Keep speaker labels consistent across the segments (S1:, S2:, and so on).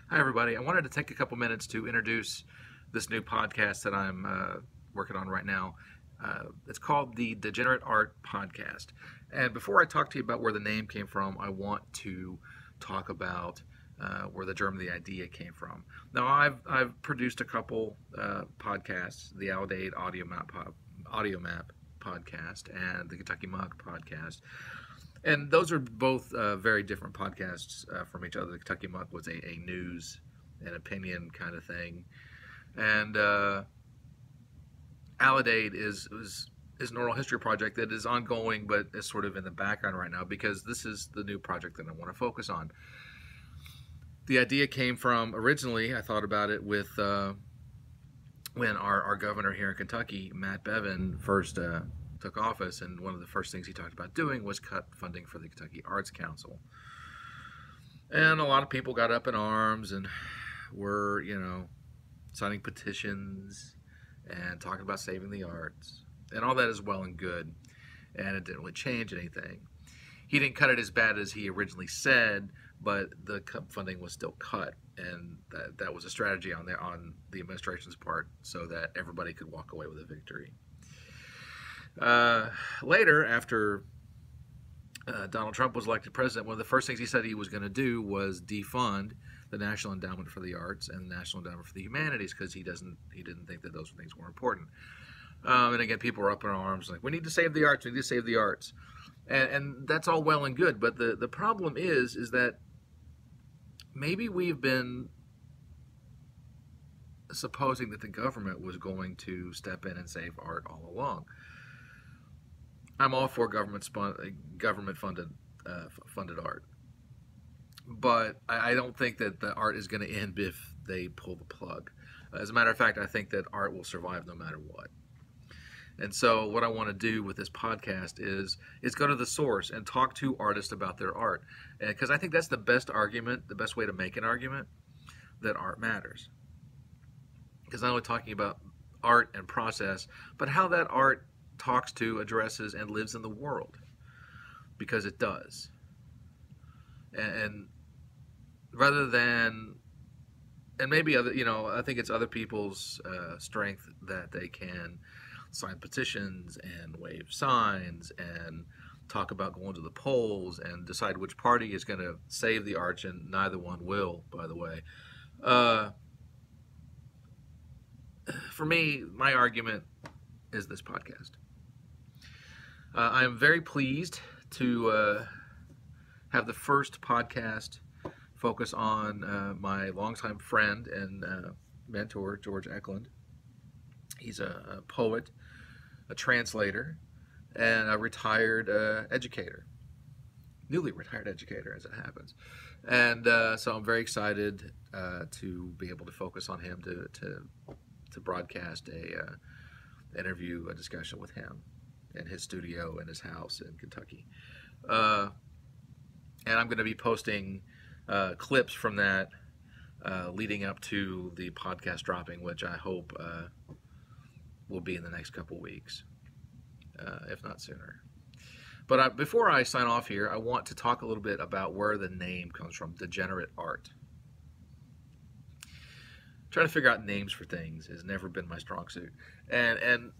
S1: Hi, everybody. I wanted to take a couple minutes to introduce this new podcast that I'm working on right now. It's called the Degenerate Art Podcast. And before I talk to you about where the name came from, I want to talk about where the germ of the idea came from. Now, I've produced a couple podcasts: the Aldaid Audio Map podcast and the Kentucky Muck podcast. And those are both very different podcasts from each other. The Kentucky Muck was a news and opinion kind of thing, and Aladaid is an oral history project that is ongoing, but is sort of in the background right now because this is the new project that I want to focus on. The idea came from originally I thought about it with when our governor here in Kentucky, Matt Bevin, first took office, and one of the first things he talked about doing was cut funding for the Kentucky Arts Council. And a lot of people got up in arms and were, signing petitions and talking about saving the arts. And all that is well and good, and it didn't really change anything. He didn't cut it as bad as he originally said, but the funding was still cut, and that was a strategy on the administration's part so that everybody could walk away with a victory. Later, after Donald Trump was elected president, one of the first things he said he was going to do was defund the National Endowment for the Arts and the National Endowment for the Humanities because he didn't think that those things were important. And again, people were up in arms like, we need to save the arts, we need to save the arts. And that's all well and good, but the problem is that maybe we've been supposing that the government was going to step in and save art all along. I'm all for government funded art, but I don't think that the art is going to end if they pull the plug. As a matter of fact, I think that art will survive no matter what. And so what I want to do with this podcast is go to the source and talk to artists about their art, because I think that's the best argument, the best way to make an argument that art matters. Because not only talking about art and process, but how that art talks to, addresses, and lives in the world, because it does. And rather than, and maybe other, I think it's other people's strength that they can sign petitions and wave signs and talk about going to the polls and decide which party is going to save the arts, and neither one will, by the way. For me, my argument is this podcast. I am very pleased to have the first podcast focus on my longtime friend and mentor, George Eklund. He's a poet, a translator, and a retired educator. Newly retired educator, as it happens. And so I'm very excited to be able to focus on him, to broadcast a discussion with him in his studio in his house in Kentucky. And I'm going to be posting clips from that leading up to the podcast dropping, which I hope will be in the next couple weeks, if not sooner. But before I sign off here, I want to talk a little bit about where the name comes from, Degenerate Art. Trying to figure out names for things has never been my strong suit. And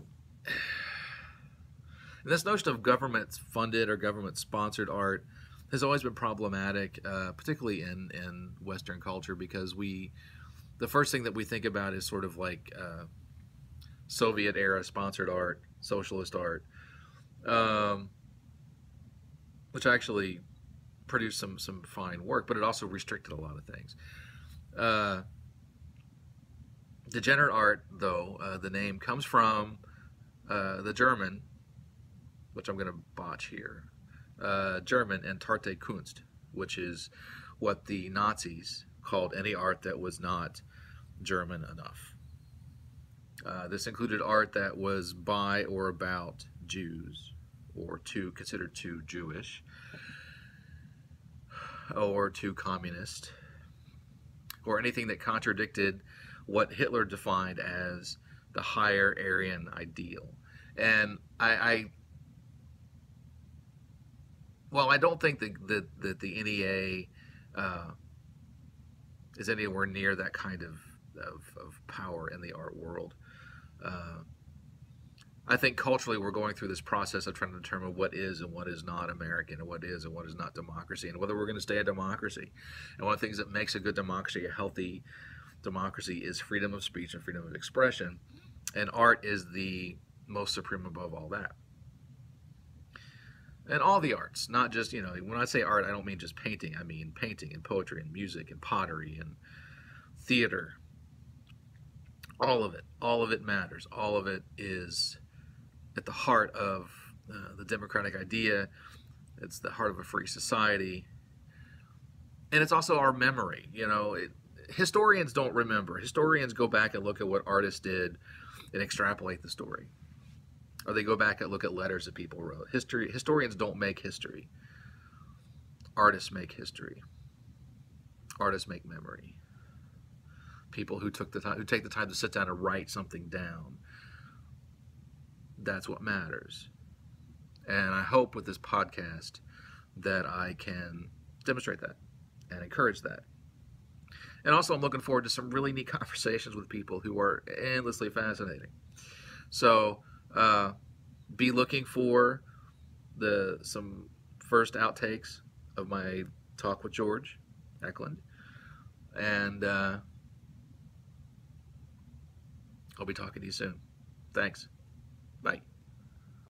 S1: this notion of government-funded or government-sponsored art has always been problematic, particularly in Western culture, because the first thing that we think about is sort of like Soviet-era sponsored art, socialist art, which actually produced some fine work, but it also restricted a lot of things. Degenerate art, though, the name comes from the German, which I'm going to botch here, German Entarete Kunst, which is what the Nazis called any art that was not German enough. This included art that was by or about Jews, or considered too Jewish, or too communist, or anything that contradicted what Hitler defined as the higher Aryan ideal. And I don't think that the NEA is anywhere near that kind of power in the art world. Uh, I think culturally we're going through this process of trying to determine what is and what is not American, and what is and what is not democracy, and whether we're going to stay a democracy. And one of the things that makes a good democracy, a healthy democracy, is freedom of speech and freedom of expression. And art is the most supreme above all that. And all the arts, not just, when I say art, I don't mean just painting. I mean painting and poetry and music and pottery and theater. All of it matters. All of it is at the heart of the democratic idea. It's the heart of a free society. And it's also our memory. Historians don't remember. Historians go back and look at what artists did and extrapolate the story. Or they go back and look at letters that people wrote. Historians don't make history. Artists make history. Artists make memory. People who take the time to sit down and write something down. That's what matters. And I hope with this podcast that I can demonstrate that and encourage that. And also I'm looking forward to some really neat conversations with people who are endlessly fascinating. So be looking for some first outtakes of my talk with George Eklund. And I'll be talking to you soon. Thanks. Bye.